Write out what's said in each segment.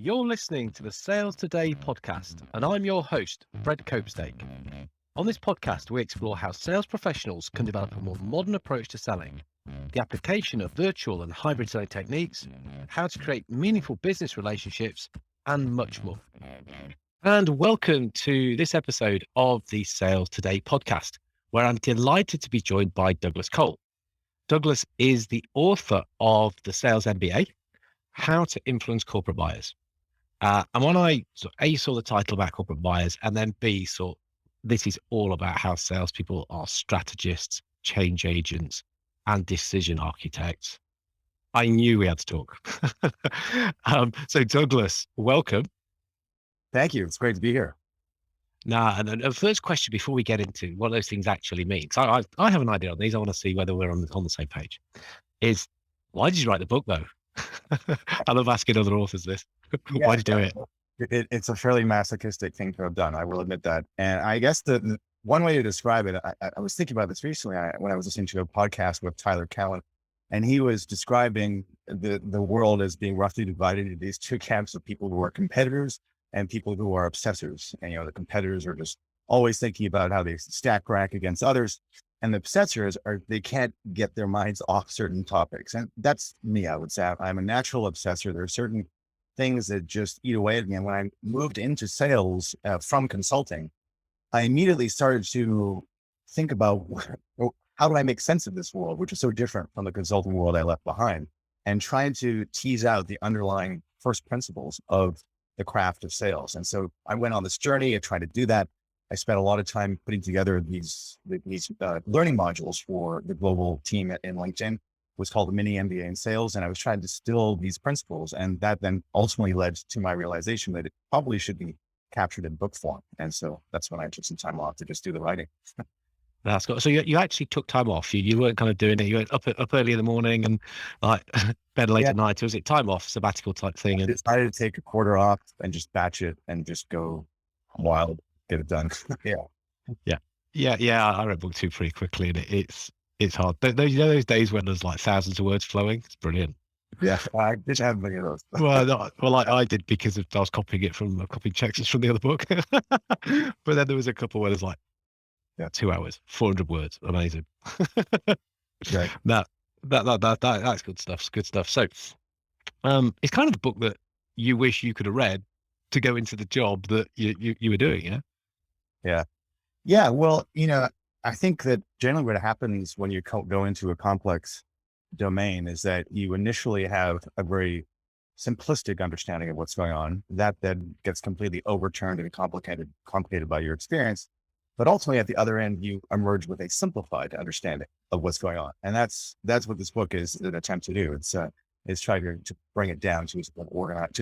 You're listening to the Sales Today podcast, and I'm your host, Fred Copestake. On this podcast, we explore how sales professionals can develop a more modern approach to selling, the application of virtual and hybrid selling techniques, how to create meaningful business relationships, and much more. And welcome to this episode of the Sales Today podcast, where I'm delighted to be joined by Douglas Cole. Douglas is the author of the Sales MBA, How to Influence Corporate Buyers. And when I A, saw the title about corporate buyers, and then B, saw this is all about how salespeople are strategists, change agents, and decision architects, I knew we had to talk. So Douglas, welcome. Thank you. It's great to be here. Now, and the first question before we get into what those things actually mean, because I have an idea on these, I want to see whether we're on the same page, is why did you write the book though? I love asking other authors this. Yeah, Why did you do it? It's a fairly masochistic thing to have done. I will admit that. And I guess the one way to describe it, I was thinking about this recently when I was listening to a podcast with Tyler Cowen, and he was describing the world as being roughly divided into these two camps of people who are competitors and people who are obsessors. And, the competitors are just always thinking about how they stack rank against others. And the obsessors they can't get their minds off certain topics. And that's me, I would say. I'm a natural obsessor. There are certain things that just eat away at me. And when I moved into sales from consulting, I immediately started to think about how do I make sense of this world, which is so different from the consulting world I left behind, and trying to tease out the underlying first principles of the craft of sales. And so I went on this journey and tried to do that. I spent a lot of time putting together these learning modules for the global team in LinkedIn. It was called the Mini MBA in Sales. And I was trying to distill these principles. And that then ultimately led to my realization that it probably should be captured in book form. And so that's when I took some time off to just do the writing. That's good. So you actually took time off. You weren't kind of doing it. You went up early in the morning and like bed late at night. Was it time off, sabbatical type thing? I decided to take a quarter off and just batch it and just go wild, get it done. Yeah. I read book 2 pretty quickly, and it's hard. Those days when there's like thousands of words flowing. It's brilliant. Yeah, I didn't have many of those. I did because I was copying it from checks from the other book. But then there was a couple where there's like 2 hours, 400 words. Amazing. Right. That's good stuff. It's good stuff. So, it's kind of the book that you wish you could have read to go into the job that you were doing. Yeah. Well, I think that generally what happens when you go into a complex domain is that you initially have a very simplistic understanding of what's going on that then gets completely overturned and complicated by your experience. But ultimately at the other end, you emerge with a simplified understanding of what's going on. And that's what this book is an attempt to do. It's trying to bring it down to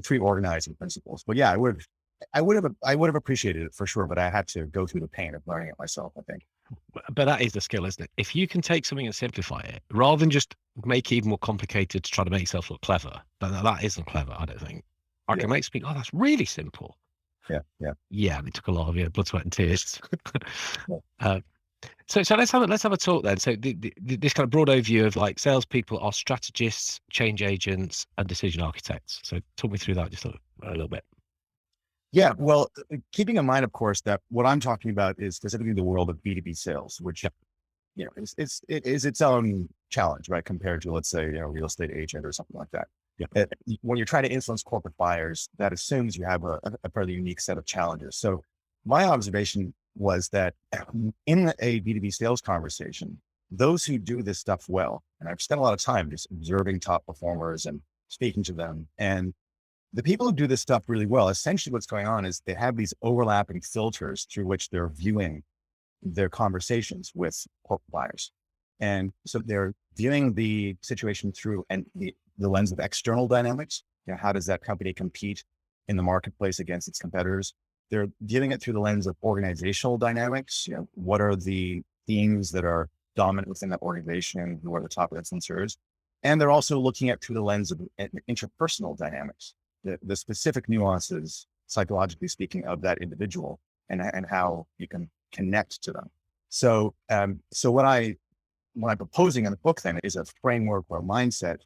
3 organizing principles. But yeah, I would have appreciated it for sure, but I had to go through the pain of learning it myself, I think. But that is the skill, isn't it? If you can take something and simplify it, rather than just make it even more complicated to try to make yourself look clever, that isn't clever, I don't think. I can make something, that's really simple. Yeah, and it took a lot of blood, sweat, and tears. So let's have a talk then. So this kind of broad overview of like salespeople are strategists, change agents, and decision architects. So talk me through that just a little bit. Yeah, well, keeping in mind, of course, that what I'm talking about is specifically the world of B2B sales, which it is its own challenge, right? Compared to, let's say, a real estate agent or something like that. Yeah. When you're trying to influence corporate buyers, that assumes you have a fairly unique set of challenges. So my observation was that in a B2B sales conversation, those who do this stuff well, and I've spent a lot of time just observing top performers and speaking to them, and the people who do this stuff really well, essentially what's going on is they have these overlapping filters through which they're viewing their conversations with corporate buyers. And so they're viewing the situation through the lens of external dynamics. How does that company compete in the marketplace against its competitors? They're viewing it through the lens of organizational dynamics. What are the themes that are dominant within that organization? Who are the top influencers? And they're also looking at through the lens of interpersonal dynamics, the specific nuances, psychologically speaking, of that individual and how you can connect to them. So what I'm proposing in the book then is a framework or a mindset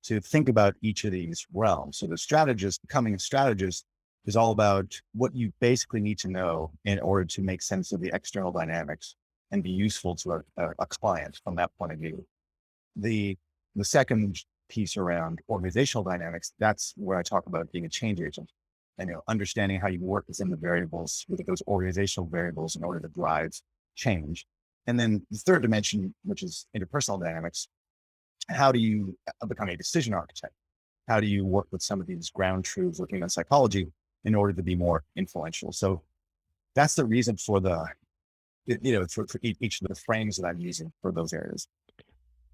to think about each of these realms. So the strategist, becoming a strategist, is all about what you basically need to know in order to make sense of the external dynamics and be useful to a client from that point of view. The second piece around organizational dynamics, that's where I talk about being a change agent and understanding how you work within the variables, with those organizational variables in order to drive change. And then the third dimension, which is interpersonal dynamics, how do you become a decision architect? How do you work with some of these ground truths looking at psychology in order to be more influential? So that's the reason for for each of the frames that I'm using for those areas.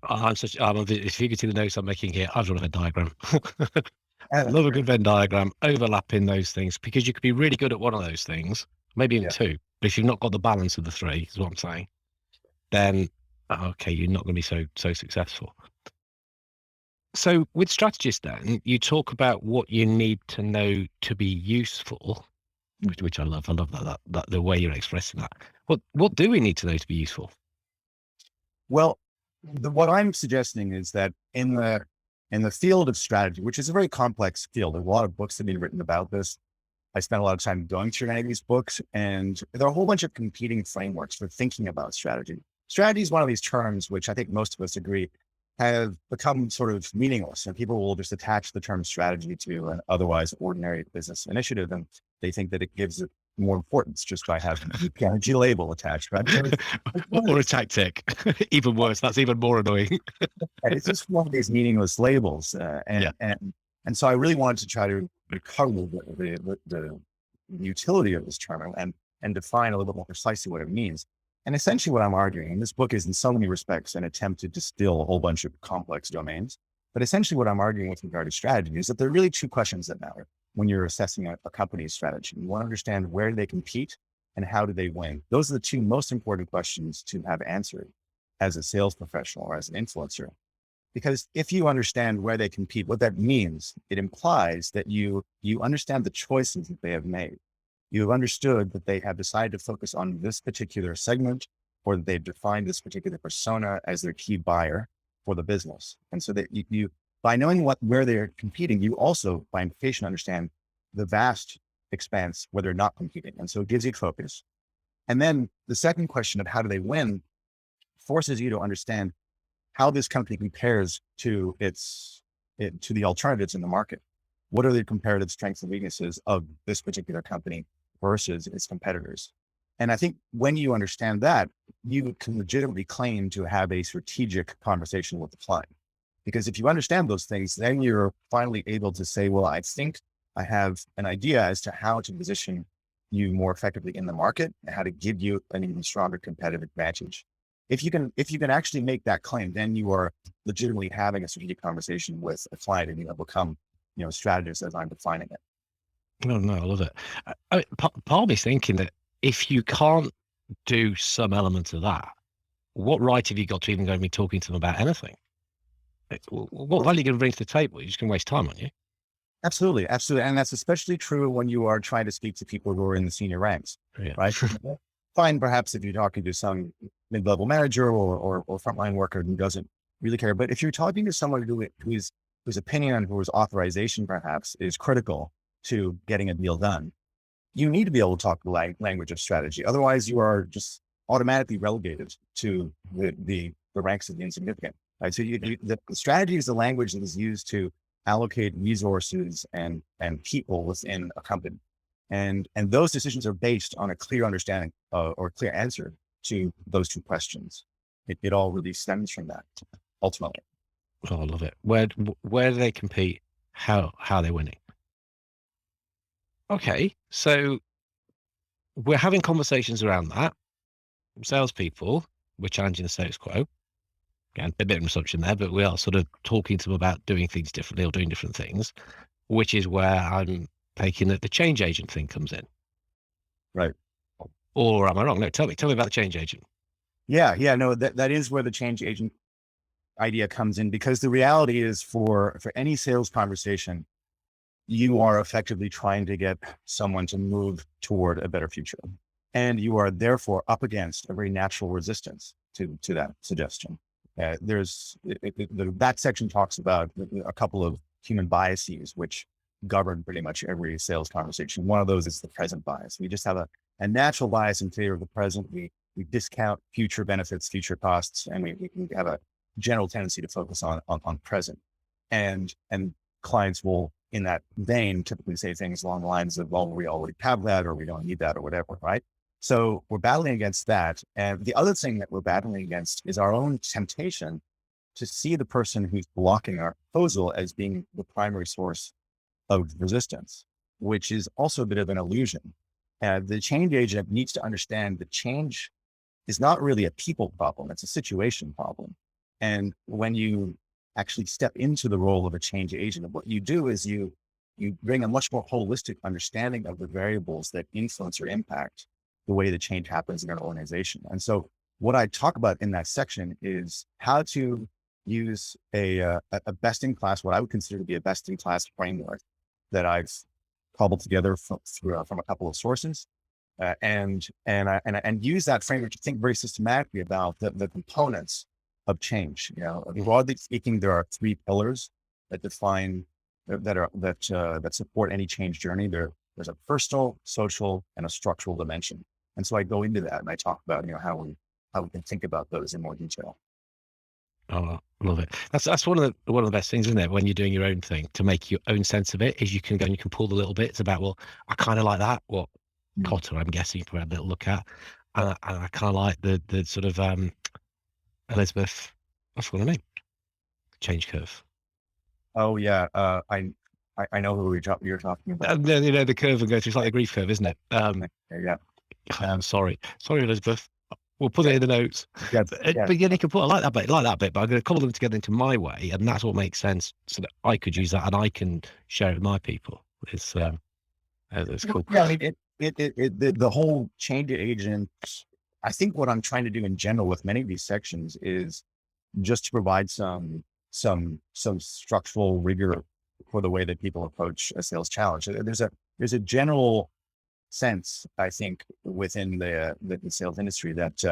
If you could see the notes I'm making here, I've drawn a Venn diagram. And Love a good Venn diagram, overlapping those things, because you could be really good at one of those things, maybe even yeah, two. But if you've not got the balance of the three, is what I'm saying, then okay, you're not going to be so successful. So with strategists, then you talk about what you need to know to be useful, which I love. I love that the way you're expressing that. What do we need to know to be useful? well, what I'm suggesting is that in the field of strategy, which is a very complex field, there's a lot of books that have been written about this. I spent a lot of time going through many of these books, and there are a whole bunch of competing frameworks for thinking about strategy. Strategy is one of these terms, which I think most of us agree have become sort of meaningless, and people will just attach the term strategy to an otherwise ordinary business initiative, and they think that it gives it more importance just by having a strategy label attached, right? Or a tactic, even worse. That's even more annoying. It's just one of these meaningless labels, Yeah. and so I really wanted to try to recover the utility of this term and define a little bit more precisely what it means. And essentially, what I'm arguing, and this book is in so many respects an attempt to distill a whole bunch of complex domains, but essentially, what I'm arguing with regard to strategy is that there are really two questions that matter when you're assessing a company's strategy. You want to understand where do they compete and how do they win. Those are the two most important questions to have answered as a sales professional or as an influencer. Because if you understand where they compete, what that means, it implies that you understand the choices that they have made. You've understood that they have decided to focus on this particular segment, or that they've defined this particular persona as their key buyer for the business. And so that you by knowing where they're competing, you also by implication understand the vast expanse where they're not competing. And so it gives you focus. And then the second question of how do they win forces you to understand how this company compares to to the alternatives in the market. What are the comparative strengths and weaknesses of this particular company versus its competitors? And I think when you understand that, you can legitimately claim to have a strategic conversation with the client. Because if you understand those things, then you're finally able to say, well, I think I have an idea as to how to position you more effectively in the market and how to give you an even stronger competitive advantage. If you can actually make that claim, then you are legitimately having a strategic conversation with a client, and you have become, a strategist as I'm defining it. No, I love it. Part of me's thinking that if you can't do some elements of that, what right have you got to even go and be talking to them about anything? What value are you going to bring to the table? You're just going to waste time, aren't you? Absolutely, absolutely, and that's especially true when you are trying to speak to people who are in the senior ranks, Yeah. right? Fine, perhaps if you're talking to some mid-level manager or frontline worker who doesn't really care, but if you're talking to someone whose opinion and whose authorization perhaps is critical to getting a deal done, you need to be able to talk the language of strategy. Otherwise, you are just automatically relegated to the ranks of the insignificant. Right? So the strategy is the language that is used to allocate resources and people within a company. And those decisions are based on a clear understanding or clear answer to those two questions. It all really stems from that, ultimately. Oh, I love it. Where do they compete? How are they winning? Okay, so we're having conversations around that. Salespeople, we're challenging the status quo. Again, a bit of an assumption there, but we are sort of talking to them about doing things differently or doing different things, which is where I'm thinking that the change agent thing comes in. Right. Or am I wrong? No, tell me about the change agent. Yeah, no, that is where the change agent idea comes in, because the reality is for any sales conversation, you are effectively trying to get someone to move toward a better future. And you are therefore up against a very natural resistance to that suggestion. that section talks about a couple of human biases, which govern pretty much every sales conversation. One of those is the present bias. We just have a natural bias in favor of the present. We discount future benefits, future costs, and we have a general tendency to focus on present. And clients will, in that vein, typically say things along the lines of, well, we already have that, or we don't need that, or whatever, right? So we're battling against that. And the other thing that we're battling against is our own temptation to see the person who's blocking our proposal as being the primary source of resistance, which is also a bit of an illusion. The change agent needs to understand that change is not really a people problem, it's a situation problem. And when you actually step into the role of a change agent, what you do is you bring a much more holistic understanding of the variables that influence or impact the way the change happens in an organization. And so what I talk about in that section is how to use a best-in-class, what I would consider to be a best-in-class framework that I've cobbled together from a couple of sources, and use that framework to think very systematically about the components of change. Broadly speaking, there are three pillars that define that support any change journey. There's a personal, social, and a structural dimension. And so I go into that and I talk about how we can think about those in more detail. Oh, love it. That's one of the best things, isn't it? When you're doing your own thing, to make your own sense of it, is you can go and you can pull the little bits about, well, I kind of like that. What Cotter, I'm guessing, you probably had a little look at, and I kind of like the sort of Elizabeth, what's her name? Change curve. Oh yeah, I know who you're talking about. The curve and go through, it's like the grief curve, isn't it? Yeah. I'm sorry, Elizabeth. We'll put it in the notes. Yes. But yeah, you can put like that bit, but I'm going to cobble them together into my way, and that's what makes sense, so that I could use that and I can share it with my people. It's cool. Yeah, I mean, the whole change agent. I think what I'm trying to do in general with many of these sections is just to provide some structural rigor for the way that people approach a sales challenge. There's a general sense, I think, within the sales industry that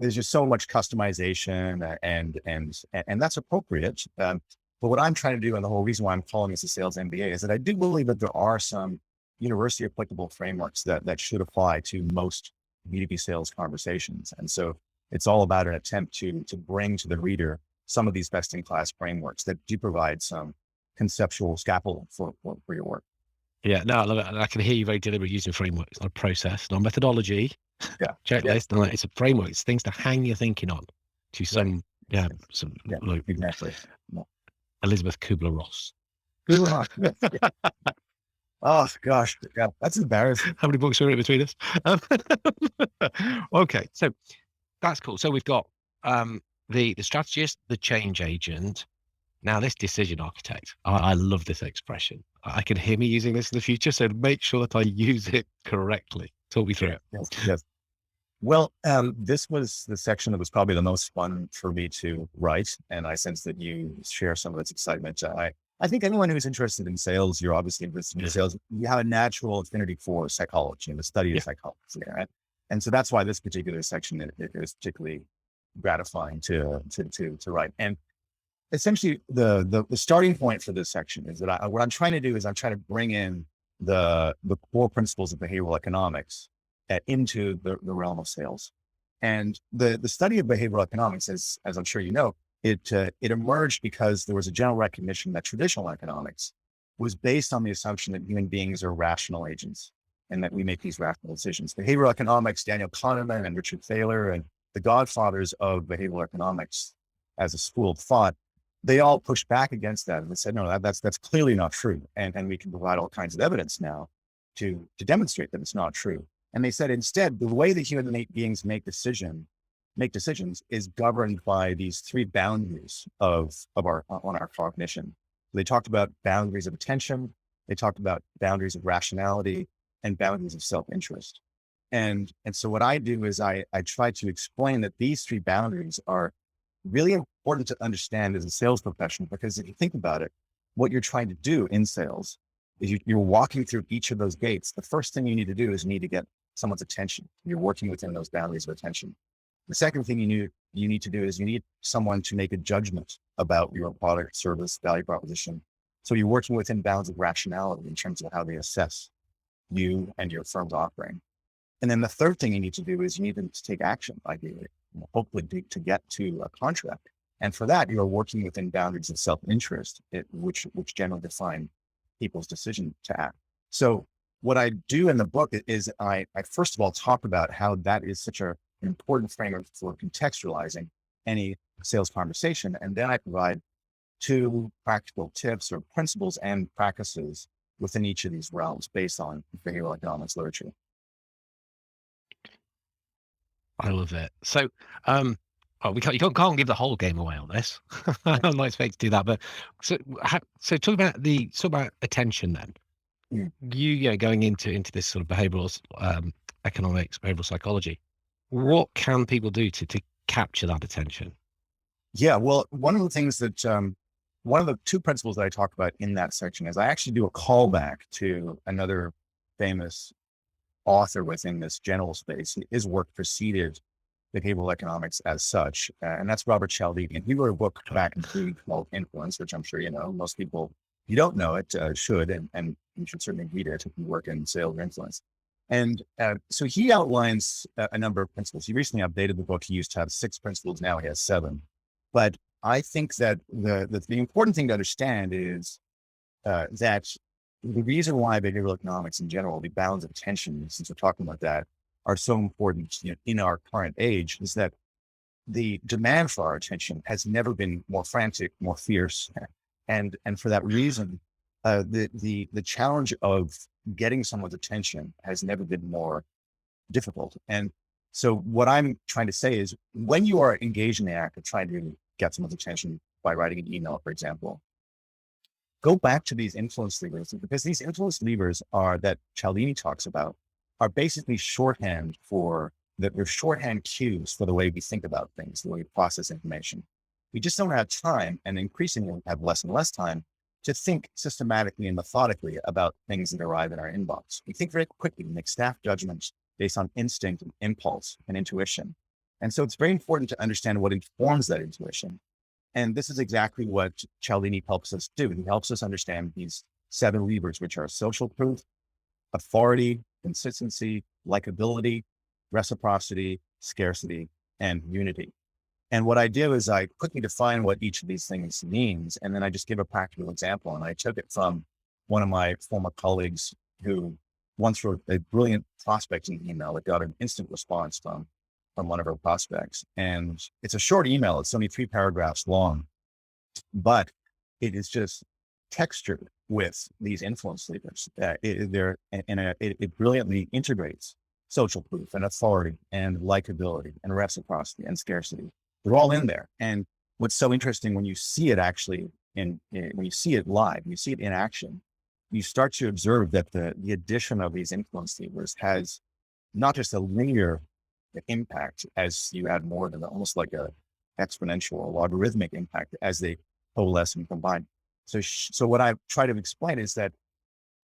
there's just so much customization, and that's appropriate. But what I'm trying to do, and the whole reason why I'm calling this a sales MBA, is that I do believe that there are some university applicable frameworks that should apply to most B2B sales conversations. And so it's all about an attempt to bring to the reader some of these best-in-class frameworks that do provide some conceptual scaffolding for your work. Yeah, no, I love it. And I can hear you very deliberate using framework. It's not a process, not a methodology. Yeah. Checklist. Yeah. It's a framework. It's things to hang your thinking on to some, exactly. Elizabeth Kubler-Ross. Oh gosh, yeah, that's embarrassing. How many books are in between us? Okay, so that's cool. So we've got the strategist, the change agent. Now this decision architect. I love this expression. I can hear me using this in the future, so make sure that I use it correctly. Talk me through it. Yes. Well, this was the section that was probably the most fun for me to write, and I sense that you share some of its excitement. I think anyone who's interested in sales, you're obviously interested in sales, you have a natural affinity for psychology and the study of psychology. Right? And so that's why this particular section is particularly gratifying to write. And essentially the starting point for this section is that what I'm trying to do is I'm trying to bring in the core principles of behavioral economics into the realm of sales. And the study of behavioral economics, as I'm sure you know, it emerged because there was a general recognition that traditional economics was based on the assumption that human beings are rational agents and that we make these rational decisions. Behavioral economics, Daniel Kahneman and Richard Thaler, and the godfathers of behavioral economics as a school of thought, they all pushed back against that. And they said, no, that's clearly not true. And we can provide all kinds of evidence now to demonstrate that it's not true. And they said, instead, the way that human beings make decisions is governed by these three boundaries on our cognition. They talked about boundaries of attention. They talked about boundaries of rationality and boundaries of self-interest. And so what I do is I try to explain that these three boundaries are really important to understand as a sales professional, because if you think about it, what you're trying to do in sales is you're walking through each of those gates. The first thing you need to do is you need to get someone's attention. You're working within those boundaries of attention. The second thing you need to do is you need someone to make a judgment about your product, service, value proposition. So you're working within bounds of rationality in terms of how they assess you and your firm's offering. And then the third thing you need to do is you need them to take action, ideally, hopefully to get to a contract. And for that, you are working within boundaries of self-interest, which generally define people's decision to act. So what I do in the book is I first of all talk about how that is such an important framework for contextualizing any sales conversation. And then I provide 2 practical tips or principles and practices within each of these realms based on behavioral economics literature. I love it. So, you can't give the whole game away on this. I'm not expecting to do that, but so talk about attention then. Mm. You know, going into this sort of behavioral economics, behavioral psychology, what can people do to capture that attention? Yeah, well, one of the things that one of the 2 principles that I talk about in that section is I actually do a callback to another famous author within this general space. His work preceded behavioral economics as such, and that's Robert Cialdini. And he wrote a book back in the 1980s called Influence, which I'm sure you know. Most people, if you don't know it, should, and you should certainly read it if you work in sales or influence. And so he outlines a number of principles. He recently updated the book. He used to have 6 principles. Now he has 7. But I think that the important thing to understand is that the reason why behavioral economics in general, the bounds of attention, since we're talking about that, are so important in our current age, is that the demand for our attention has never been more frantic, more fierce. And for that reason, the challenge of getting someone's attention has never been more difficult. And so what I'm trying to say is when you are engaged in the act of trying to get someone's attention by writing an email, for example, go back to these influence levers, because these influence levers that Cialdini talks about are basically shorthand for they're shorthand cues for the way we think about things, the way we process information. We just don't have time, and increasingly have less and less time to think systematically and methodically about things that arrive in our inbox. We think very quickly, we make snap judgments based on instinct and impulse and intuition. And so it's very important to understand what informs that intuition. And this is exactly what Cialdini helps us do. He helps us understand these 7 levers, which are social proof, authority, consistency, likability, reciprocity, scarcity, and unity. And what I do is I quickly define what each of these things means. And then I just give a practical example. And I took it from one of my former colleagues who once wrote a brilliant prospecting email that got an instant response from one of our prospects. And it's a short email. It's only 3 paragraphs long, but it is just textured with these influence levers. It brilliantly integrates social proof and authority and likability and reciprocity and scarcity. They're all in there. And what's so interesting when you see it actually when you see it live, you see it in action, you start to observe that the addition of these influence levers has not just a linear impact as you add more than almost like a exponential or logarithmic impact as they coalesce and combine. So what I try to explain is that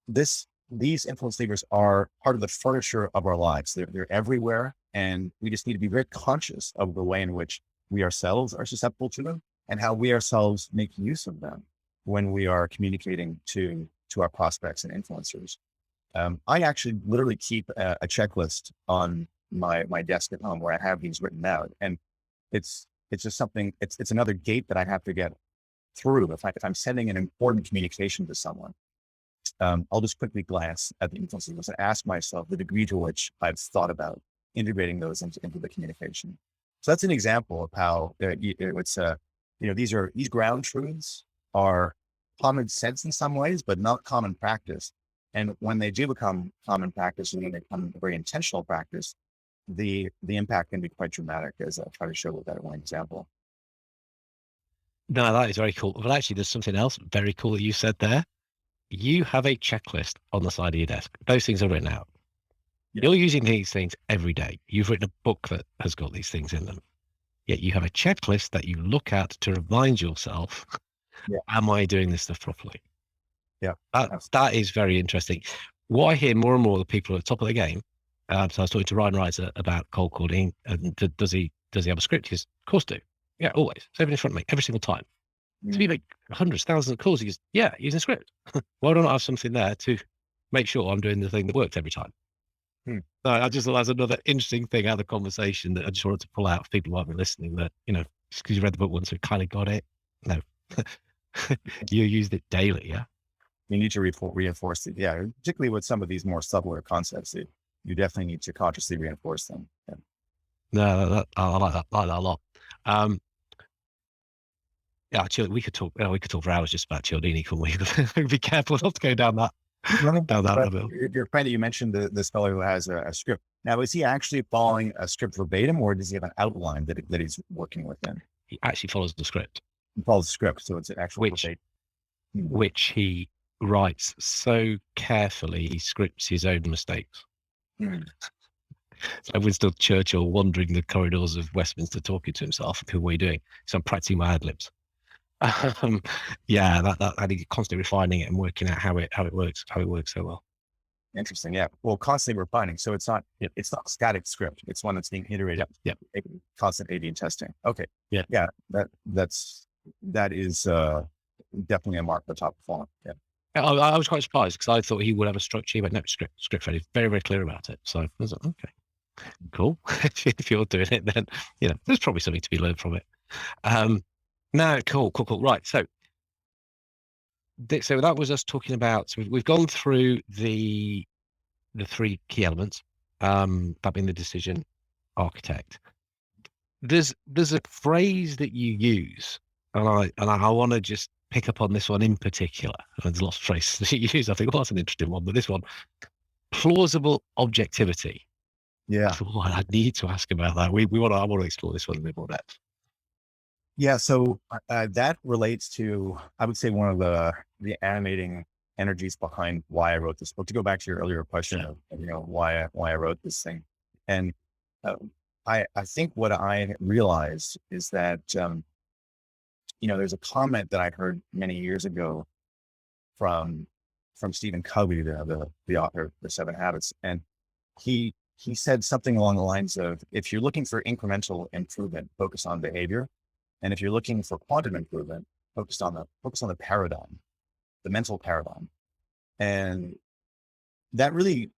these influence levers are part of the furniture of our lives. They're everywhere, and we just need to be very conscious of the way in which we ourselves are susceptible to them and how we ourselves make use of them when we are communicating to our prospects and influencers. I actually literally keep a checklist on my desk at home where I have these written out, and it's just something. It's another gate that I have to get through. If I'm sending an important communication to someone, I'll just quickly glance at the influence levers and ask myself the degree to which I've thought about integrating those into the communication. So that's an example of how these ground truths are common sense in some ways, but not common practice. And when they do become common practice and when they become very intentional practice, the impact can be quite dramatic, as I'll try to show with that one example. No, that is very cool. But actually, there's something else very cool that you said there. You have a checklist on the side of your desk. Those things are written out. Yeah. You're using these things every day. You've written a book that has got these things in them. Yet you have a checklist that you look at to remind yourself, am I doing this stuff properly? Yeah. That is very interesting. What I hear more and more of the people at the top of the game, so I was talking to Ryan Reiser about cold calling, and does he does he have a script? He goes, of course do. Yeah, always. It's everything in front of me, every single time. Mm. So you make hundreds, thousands of calls. He goes, yeah, using a script. Why don't I have something there to make sure I'm doing the thing that works every time? Hmm. So I just thought that's another interesting thing out of the conversation that I just wanted to pull out for people who might be listening, that, just because you read the book once, we kind of got it. No, you used it daily. Yeah. You need to reinforce it. Yeah. Particularly with some of these more subtler concepts, you definitely need to consciously reinforce them. Yeah. No, I like that a lot. Yeah, we could talk for hours just about Cialdini, couldn't we? Be careful not to go down that. Your friend that you mentioned, this fellow who has a script. Now, is he actually following a script verbatim, or does he have an outline that he's working within? He actually follows the script. He follows the script, so it's an actual which he writes so carefully. He scripts his own mistakes. Mm. So Winston Churchill wandering the corridors of Westminster talking to himself. What are you doing? So I'm practicing my ad libs. Yeah, that I think constantly refining it and working out how it works so well. Interesting. Yeah. Well, constantly refining. So it's not a static script. It's one that's being iterated. Yep. Constant A/B testing. Okay. Yeah. Yeah. That is definitely a mark for top performer. Yeah. I was quite surprised because I thought he would have a structure, but no, script ready. Very, very clear about it. So I was like, okay, cool. If you're doing it, then there's probably something to be learned from it. No, cool. Right. So that was us talking about. So we've gone through the three key elements. That being the decision architect. There's a phrase that you use, and I want to just pick up on this one in particular. There's lots of phrases that you use. I think, well, that's an interesting one, but this one, plausible objectivity. Yeah. I need to ask about that. I want to explore this one a bit more depth. Yeah. So that relates to, I would say, one of the animating energies behind why I wrote this book. To go back to your earlier question of why I wrote this thing, and I think what I realized is that there's a comment that I heard many years ago from Stephen Covey, the author of The 7 Habits, and he said something along the lines of, if you're looking for incremental improvement, focus on behavior. And if you're looking for quantum improvement, focus on the paradigm, the mental paradigm. And that really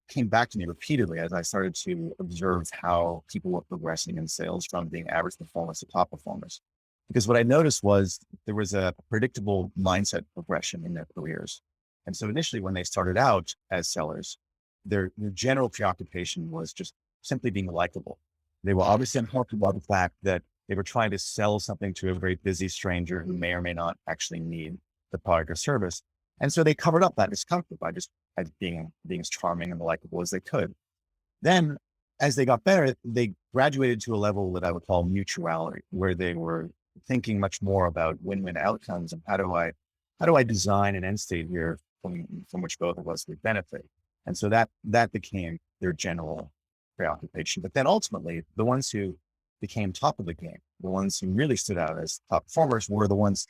came back to me repeatedly as I started to observe how people were progressing in sales from being average performers to top performers. Because what I noticed was there was a predictable mindset progression in their careers. And so initially when they started out as sellers, their general preoccupation was just simply being likable. They were obviously uncomfortable about the fact that they were trying to sell something to a very busy stranger who may or may not actually need the product or service. And so they covered up that discomfort by just being as charming and likable as they could. Then as they got better, they graduated to a level that I would call mutuality, where they were thinking much more about win-win outcomes and how do I design an end state here from which both of us would benefit. And so that became their general preoccupation. But then ultimately, the ones who became top of the game, the ones who really stood out as top performers, were the ones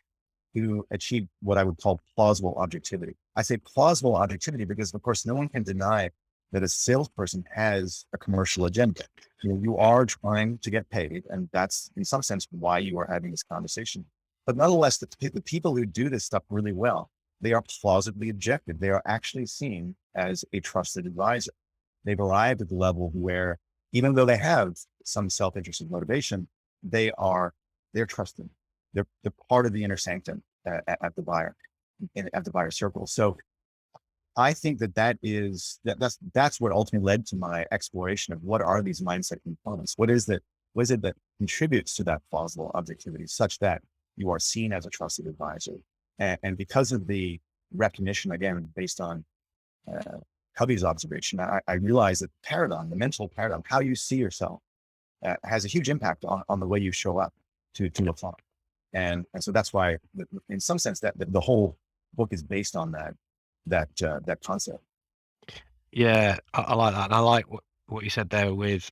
who achieved what I would call plausible objectivity. I say plausible objectivity because, of course, no one can deny that a salesperson has a commercial agenda. You are trying to get paid, and that's in some sense why you are having this conversation. But nonetheless, the people who do this stuff really well, they are plausibly objective. They are actually seen as a trusted advisor. They've arrived at the level where, even though they have some self-interested motivation, they're trusted. They're part of the inner sanctum at the buyer circle. So I think that's what ultimately led to my exploration of what are these mindset components. What is it that contributes to that plausible objectivity such that you are seen as a trusted advisor? And because of the recognition, again, based on Covey's observation, I realized that the mental paradigm, how you see yourself, has a huge impact on the way you show up to a client. And so that's why, in some sense, that the whole book is based on that concept. Yeah, I like that. And I like what you said there with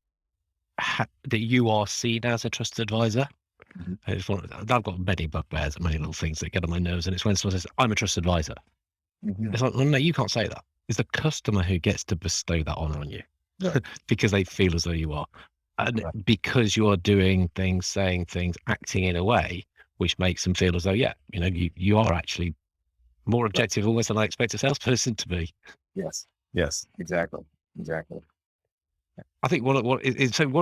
that you are seen as a trusted advisor. Mm-hmm. I've got many bugbears and many little things that get on my nerves. And it's when someone says, I'm a trusted advisor. Mm-hmm. It's like, well, no, you can't say that. It's the customer who gets to bestow that honor on you because they feel as though you are. And Right. because you're doing things, saying things, acting in a way which makes them feel as though, yeah, you are actually more Right. objective almost than I expect a salesperson to be. Yes. Yes. Exactly. Exactly. I think one of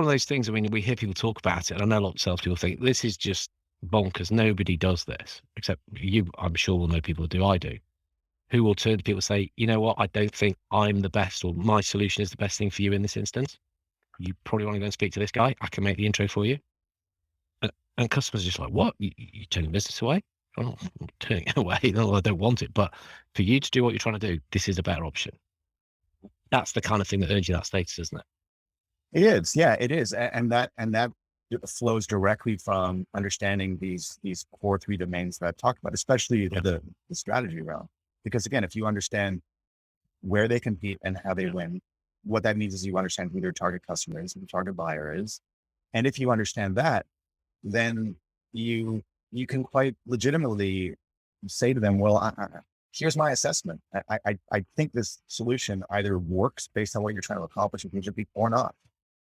those things, I mean, we hear people talk about it, and I know a lot of salespeople think this is just bonkers. Nobody does this except you, I'm sure will know people who do, I do, who will turn to people and say, you know what, I don't think I'm the best or my solution is the best thing for you in this instance. You probably want to go and speak to this guy. I can make the intro for you. And customers are just like, what? You turning business away? I'm not turning it away. No, I don't want it. But for you to do what you're trying to do, this is a better option. That's the kind of thing that earns you that status, isn't it? It is. Yeah, it is. And that flows directly from understanding these core three domains that I've talked about, especially Yeah. the strategy realm. Because again, if you understand where they compete and how they win, what that means is you understand who their target customer is, who the target buyer is. And if you understand that, then you can quite legitimately say to them, well, here's my assessment. I think this solution either works based on what you're trying to accomplish with your people or not.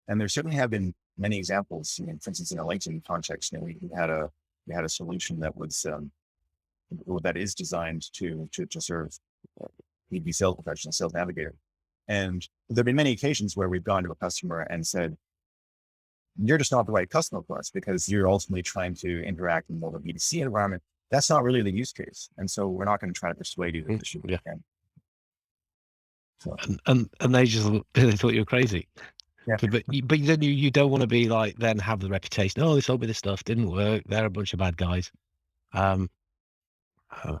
And there certainly have been many examples. For instance, in a LinkedIn context, we had a solution that was that is designed to serve B2B sales professional, sales navigator. And there've been many occasions where we've gone to a customer and said, "You're just not the right customer for us because you're ultimately trying to interact in more of a B2C environment. That's not really the use case, and so we're not going to try to persuade you that this should be Yeah. again." So And they thought you were crazy. yeah, But then you don't want to be like, then have the reputation. Oh, they sold me this stuff, didn't work. They're a bunch of bad guys. Um, uh,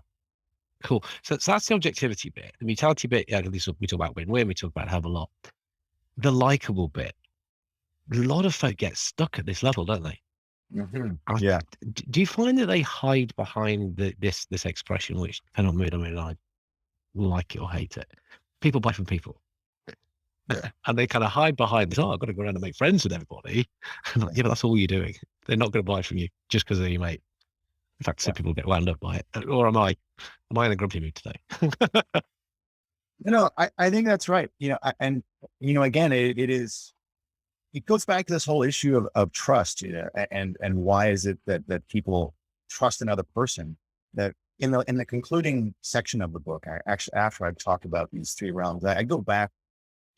cool. So that's the objectivity bit. The mutuality bit, yeah, we talk about win-win, we talk about have a lot. The likable bit, a lot of folk get stuck at this level, don't they? I- yeah, Do you find that they hide behind this expression, which depending on mood, I mean, I like it or hate it. People buy from people. yeah, And they kind of hide behind this, oh, I've got to go around and make friends with everybody. I'm like, yeah, but that's all you're doing. They're not going to buy from you just because they're your mate. In fact, yeah. some people get wound up by it. Or am I in a grumpy mood today? I think that's right. And again, it goes back to this whole issue of trust, and why is it that people trust another person? That in the concluding section of the book, I actually, after I've talked about these three realms, I go back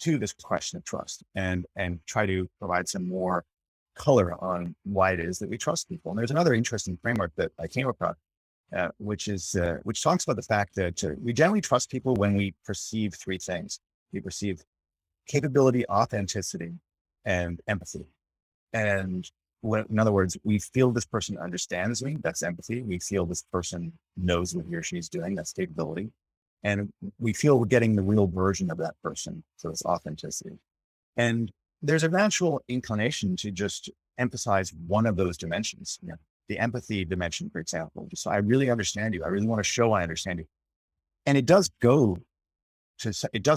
to this question of trust and try to provide some more color on why it is that we trust people. And there's another interesting framework that I came across, which talks about the fact that we generally trust people when we perceive three things. We perceive capability, authenticity, and empathy. And in other words, we feel this person understands me. That's empathy. We feel this person knows what he or she is doing. That's capability. And we feel we're getting the real version of that person. So it's authenticity. And there's a natural inclination to just emphasize one of those dimensions. The empathy dimension, for example. So I really understand you. I really want to show I understand you. And it does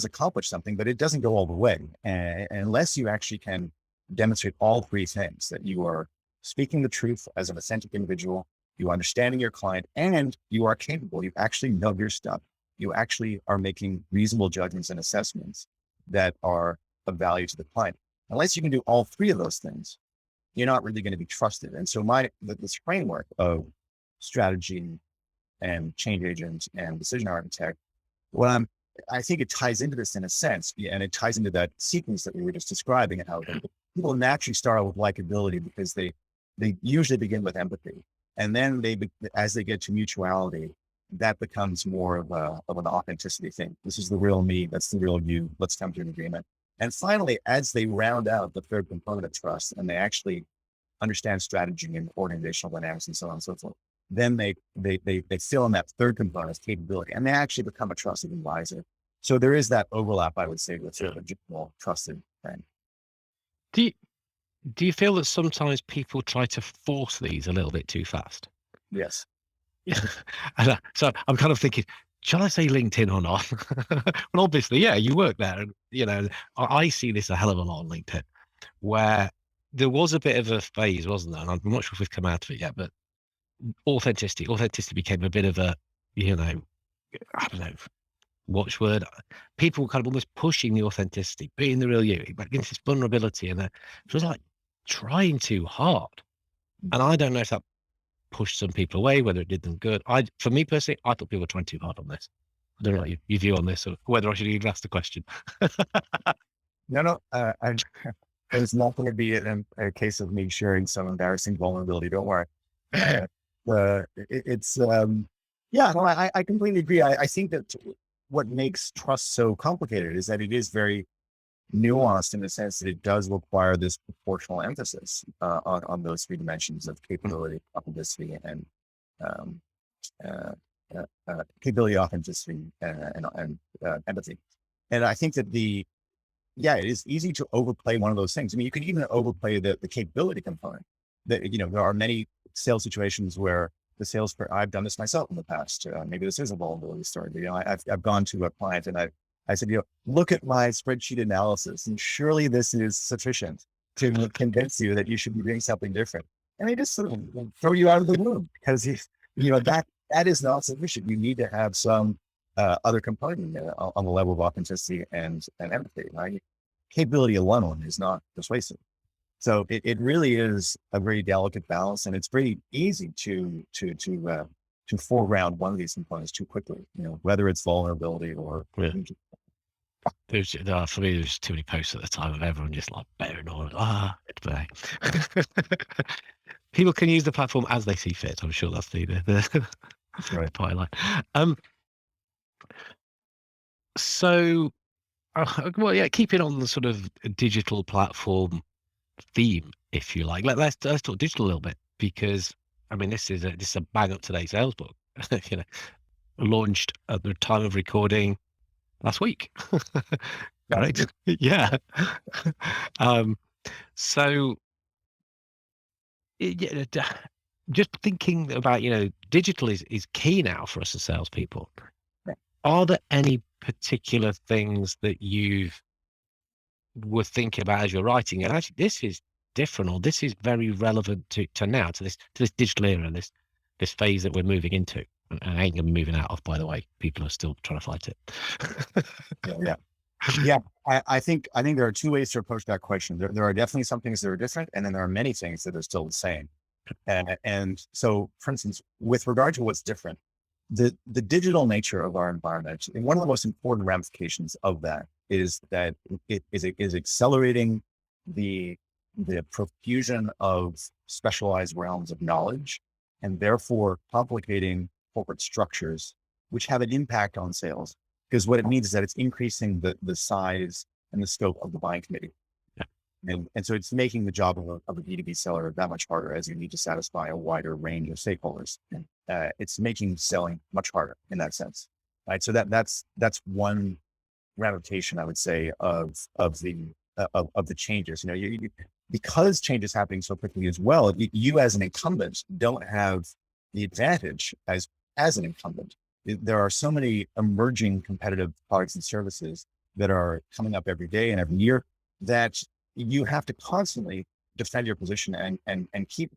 accomplish something, but it doesn't go all the way. And unless you actually can demonstrate all three things, that you are speaking the truth as an authentic individual, you are understanding your client, and you are capable. You actually know your stuff. You actually are making reasonable judgments and assessments that are of value to the client. Unless you can do all three of those things, you're not really going to be trusted. And so this framework of strategy and change agent and decision architect, well, I think it ties into this in a sense, and it ties into that sequence that we were just describing, and how people naturally start with likability because they usually begin with empathy, and then as they get to mutuality, that becomes more of an authenticity thing. This is the real me. That's the real you. Let's come to an agreement. And finally, as they round out the third component of trust, and they actually understand strategy and organizational dynamics and so on and so forth, then they fill in that third component capability, and they actually become a trusted advisor. So there is that overlap, I would say, with sort of a general trusted friend. do you, do you feel that sometimes people try to force these a little bit too fast? Yes. Yeah. So I'm kind of thinking, shall I say LinkedIn or not? Well, obviously, yeah, you work there. And, I see this a hell of a lot on LinkedIn, where there was a bit of a phase, wasn't there? And I'm not sure if we've come out of it yet, but authenticity became a bit of a, I don't know, watchword. People were kind of almost pushing the authenticity, being the real you, but against this vulnerability. And it was like, trying too hard. And I don't know if that pushed some people away, whether it did them good. For me personally, I thought people were trying too hard on this. I don't know what your view on this, or whether I should even ask the question. No, it's not going to be a case of me sharing some embarrassing vulnerability. Don't worry. Yeah, no, I completely agree. I think that what makes trust so complicated is that it is very nuanced in the sense that it does require this proportional emphasis on those three dimensions of capability, authenticity, and um, uh, capability, authenticity, and empathy. And I think that it is easy to overplay one of those things. I mean, you can even overplay the capability component. That, there are many sales situations where I've done this myself in the past. Maybe this is a vulnerability story. I've gone to a client and I said, look at my spreadsheet analysis, and surely this is sufficient to convince you that you should be doing something different. And they just sort of throw you out of the room because that is not sufficient. You need to have some other component on the level of authenticity and empathy. Right? Capability alone is not persuasive. So it really is a very delicate balance, and it's pretty easy to foreground one of these components too quickly. Whether it's vulnerability or for me, there's too many posts at the time of everyone just like bearing on. People can use the platform as they see fit. I'm sure that's the right. pilot. So, keeping on the sort of digital platform theme, if you like. Let's talk digital a little bit, because I mean this is a bang up to date sales book. Launched at the time of recording last week. Great. Yeah. So just thinking about, digital is key now for us as salespeople. Are there any particular things that were thinking about as you're writing, and actually this is different, or this is very relevant to now, to this digital era, this phase that we're moving into, and I ain't gonna be moving out of, by the way. People are still trying to fight it. Yeah. I think there are two ways to approach that question. There are definitely some things that are different, and then there are many things that are still the same. And so, for instance, with regard to what's different, the digital nature of our environment, and one of the most important ramifications of that is that it is accelerating the profusion of specialized realms of knowledge, and therefore complicating corporate structures, which have an impact on sales. Because what it means is that it's increasing the size and the scope of the buying committee. And so it's making the job of a B2B seller that much harder, as you need to satisfy a wider range of stakeholders. It's making selling much harder in that sense, right? So that's one ramification, I would say, of the changes. Because change is happening so quickly as well, you as an incumbent don't have the advantage as an incumbent. There are so many emerging competitive products and services that are coming up every day and every year that you have to constantly defend your position and keep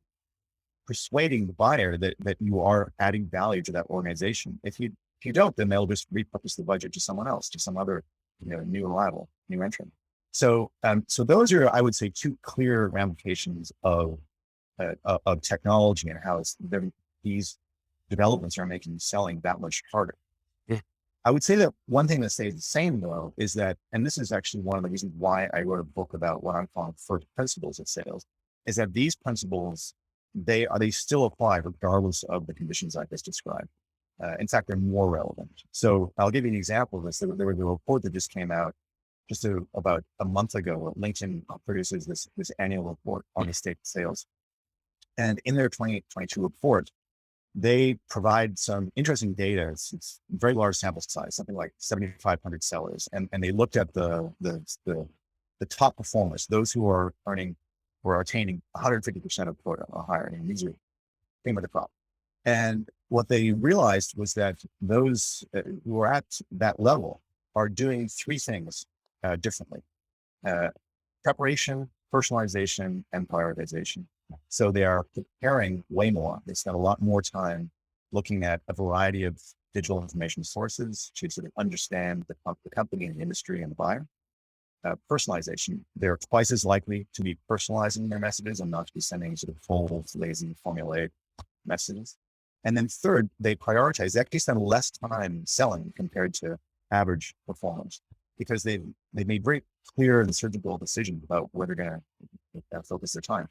persuading the buyer that you are adding value to that organization. If you don't, then they'll just repurpose the budget to someone else, to some other new arrival, new entrant. So those are, I would say, two clear ramifications of technology and how these developments are making selling that much harder. Yeah. I would say that one thing that stays the same, though, is that, and this is actually one of the reasons why I wrote a book about what I'm calling first principles of sales, is that these principles, they still apply regardless of the conditions I just described. In fact, they're more relevant. So I'll give you an example of this. There was a report that just came out about a month ago. LinkedIn produces this annual report on the state of sales. And in their 2022 report, they provide some interesting data. It's very large sample size, something like 7,500 sellers. And they looked at the top performers, those who are earning or attaining 150% of quota or higher. And these are cream of the crop. And what they realized was that those who are at that level are doing three things differently: preparation, personalization, and prioritization. So they are preparing way more. They spend a lot more time looking at a variety of digital information sources to sort of understand the company and the industry and the buyer. personalization. They're twice as likely to be personalizing their messages and not to be sending sort of full, lazy, formulaic messages. And then third, they prioritize. They actually spend less time selling compared to average performers because they made very clear and surgical decisions about where they're going to focus their time.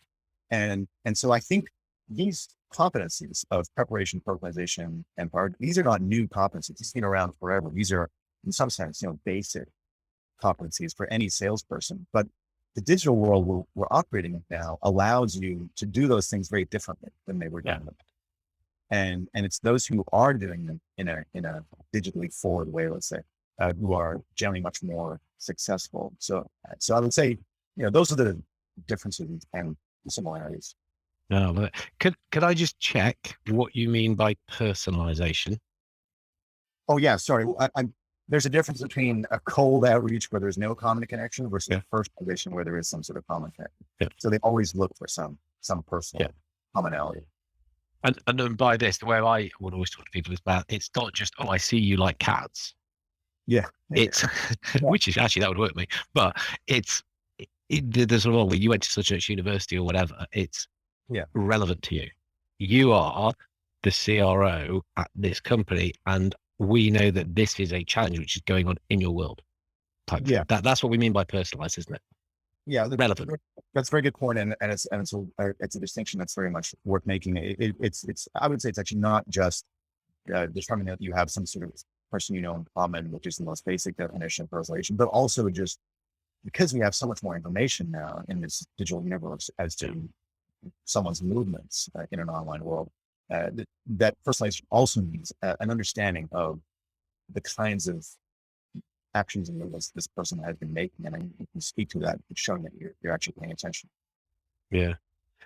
And so I think these competencies of preparation, personalization, and priority, these are not new competencies. These have been around forever. These are, in some sense, basic competencies for any salesperson. But the digital world we're operating in now allows you to do those things very differently than they were done. And it's those who are doing them in a digitally forward way, let's say, who are generally much more successful. So I would say, those are the differences and similarities. No, could I just check what you mean by personalization? Oh yeah, sorry. There's a difference between a cold outreach where there's no common connection versus a personalization where there is some sort of common connection. Yeah. So they always look for some personal commonality. And then by this, the way I would always talk to people is about, it's not just, oh, I see you like cats. Yeah. It's, which is actually, that would work me, but there's a role where you went to such a university or whatever, it's relevant to you. You are the CRO at this company, and we know that this is a challenge which is going on in your world. That's what we mean by personalized, isn't it? Yeah, relevant. That's a very good point, and it's a distinction that's very much worth making. It's I would say it's actually not just determining that you have some sort of person in common, which is the most basic definition of personalization, but also just because we have so much more information now in this digital universe as to someone's movements in an online world, that personalization also means an understanding of the kinds of actions and movements this person has been making, and you can speak to that, showing that you're actually paying attention. Yeah.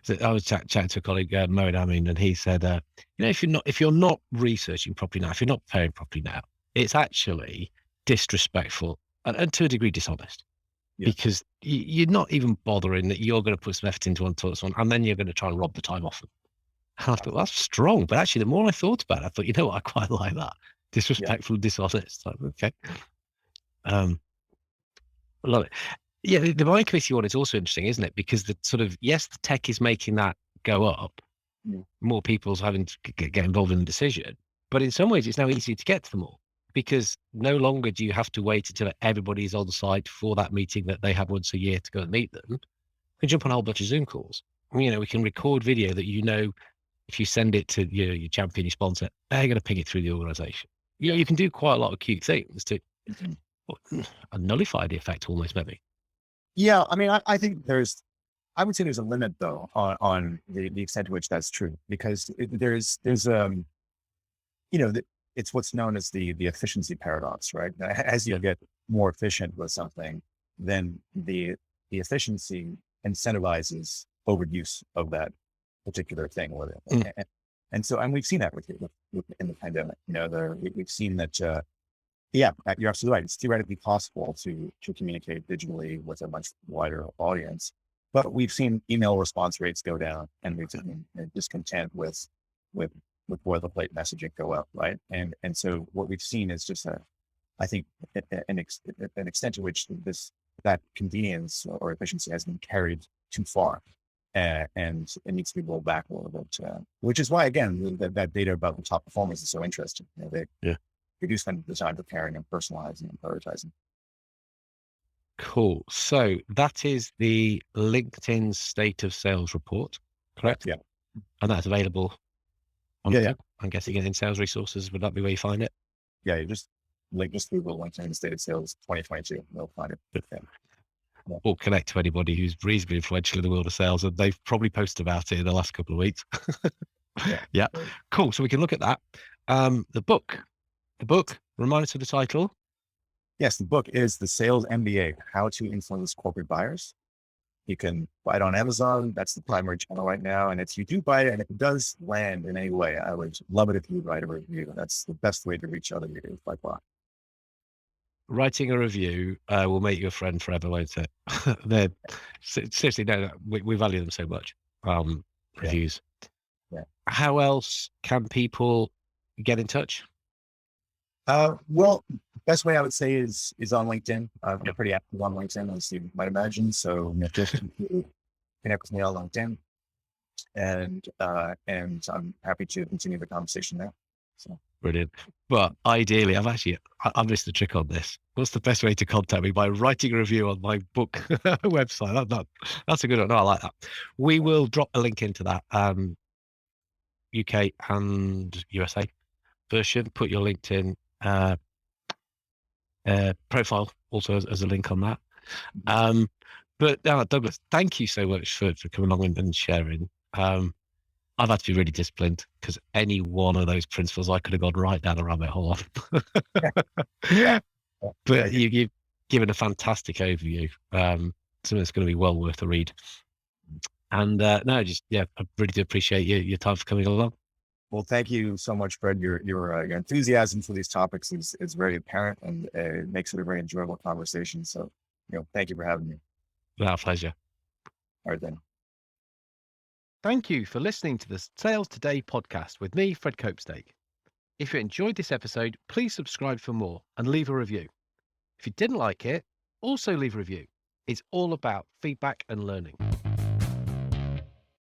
So I was chatting to a colleague, Moed Amin, and he said, if you're not researching properly now, if you're not preparing properly now, it's actually disrespectful and to a degree dishonest, because you're not even bothering that you're going to put some effort into one to someone, and then you're going to try and rob the time off them. And I thought, well, that's strong. But actually, the more I thought about it, I thought, what, I quite like that. Disrespectful, dishonest. Like, okay. Love it. Yeah, the mind committee one is also interesting, isn't it? Because the sort of, the tech is making that go up. More people's having to get involved in the decision. But in some ways, it's now easier to get to them all, because no longer do you have to wait until everybody's on site for that meeting that they have once a year to go and meet them. You can jump on a whole bunch of Zoom calls. We can record video that, if you send it to your champion, your sponsor, they're going to ping it through the organization. You can do quite a lot of cute things to nullify the effect almost, maybe. Yeah. I mean, I think I would say there's a limit though on the extent to which that's true, because there's it's what's known as the efficiency paradox, right? As you get more efficient with something, then the efficiency incentivizes overuse of that particular thing with it. And so, we've seen that in the pandemic, we've seen that, you're absolutely right. It's theoretically possible to communicate digitally with a much wider audience, but we've seen email response rates go down, and we've seen discontent with boilerplate messaging go up, right? And so what we've seen is just I think an extent to which that convenience or efficiency has been carried too far, and it needs to be rolled back a little bit. Which is why, again, that data about the top performers is so interesting. They do spend the time preparing and personalizing and prioritizing. Cool. So that is the LinkedIn State of Sales report, correct? Yeah. And that's available on I'm guessing in sales resources. Would that be where you find it? Yeah, you just Google LinkedIn State of Sales 2022. They'll find it. Or connect to anybody who's reasonably influential in the world of sales, and they've probably posted about it in the last couple of weeks. Yeah. Cool. So we can look at that. The book, remind us of the title. Yes, the book is The Sales MBA, How to Influence Corporate Buyers. You can buy it on Amazon. That's the primary channel right now. And if you do buy it, and if it does land in any way, I would love it if you would write a review. That's the best way to reach other readers by far. Writing a review will make you a friend forever, won't it? Seriously, no, we value them so much. Reviews. Yeah. How else can people get in touch? Well, best way I would say is on LinkedIn. I'm pretty active on LinkedIn, as you might imagine. So just connect with me on LinkedIn, and I'm happy to continue the conversation there. So Brilliant. But ideally, I missed the trick on this. What's the best way to contact me? By writing a review on my book website. That's a good one. No, I like that. We will drop a link into that UK and USA version. Put your LinkedIn profile also as a link on that. But Douglas, thank you so much for coming along and sharing. I've had to be really disciplined because any one of those principles I could have gone right down a rabbit hole on. yeah, But you've given a fantastic overview. Something that's going to be well worth a read. And I really do appreciate your time for coming along. well, thank you so much, Fred. Your enthusiasm for these topics is very apparent, and it makes it a very enjoyable conversation. So, thank you for having me. Our pleasure. All right then. Thank you for listening to the Sales Today podcast with me, Fred Copestake. If you enjoyed this episode, please subscribe for more and leave a review. If you didn't like it, also leave a review. It's all about feedback and learning.